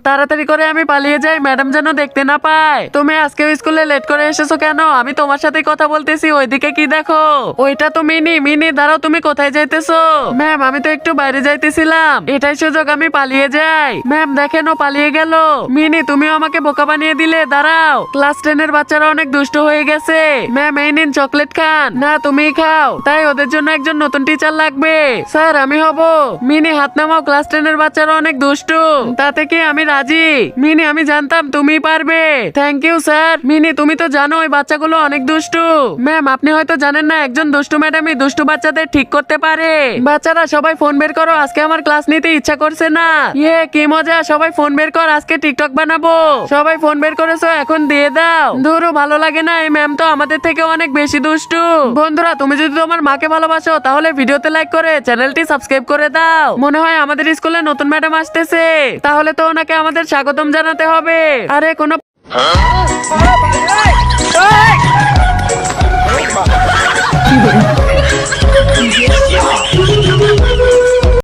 তাড়াতাড়ি করে আমি পালিয়ে যাই, ম্যাডাম যেন দেখতে না পায়। তুমি আজকেও স্কুলে লেট করে এসেছো কেন? আমি তোমার সাথে কথা বলতেছি, ওইদিকে কি দেখো? ওইটা তো মিনি। মিনি দাঁড়াও, তুমি কোথায় যাইতেছো? ম্যাম আমি তো একটু বাইরে যাইতেছিলাম, এটাই সুযোগ, আমি পালিয়ে যাই। ম্যাম দেখেন ও পালিয়ে গেল। মিনি তুমিও আমাকে বোকা বানিয়ে দিলে, দাঁড়াও। ক্লাস 10 এর বাচ্চারা অনেক দুষ্ট হয়ে গেছে। ম্যাম এই নিন চকলেট খান। না তুমিই খাও, তাই ওদের জন্য একজন নতুন টিচার লাগবে। স্যার আমি হব। মিনি হাত নামাও, ক্লাস 10 এর বাচ্চারা অনেক দুষ্টু। তাতে কি আমি রাজি। মিনি আমি জানতাম তুমি পারবে। Thank you sir. মিনি তুমি তো জানো ওই বাচ্চাগুলো অনেক দুষ্টু। ম্যাম আপনি হয়তো জানেন না, একজন দুষ্টু ম্যাডামই দুষ্টু বাচ্চাদের ঠিক করতে পারে। বাচ্চারা সবাই ফোন বের করো, আজকে আমার ক্লাস নিতে ইচ্ছা করছে না। ইয়ে কি মজা, সবাই ফোন বের কর, আজকে টিকটক বানাবো। সবাই ফোন বের করেছো, এখন দিয়ে দাও। ধরো ভালো লাগে না, এই ম্যাম তো আমাদের থেকে অনেক বেশি দুষ্টু। বন্ধুরা তুমি যদি তোমার মাকে ভালোবাসো তাহলে ভিডিওতে লাইক করে চ্যানেলটি সাবস্ক্রাইব করে দাও। মনে হয় আমাদের স্কুলে নতুন ম্যাডাম আসতেছে, তাহলে তো ওনাকে আমাদের স্বাগতম জানাতে হবে। আরে কোনো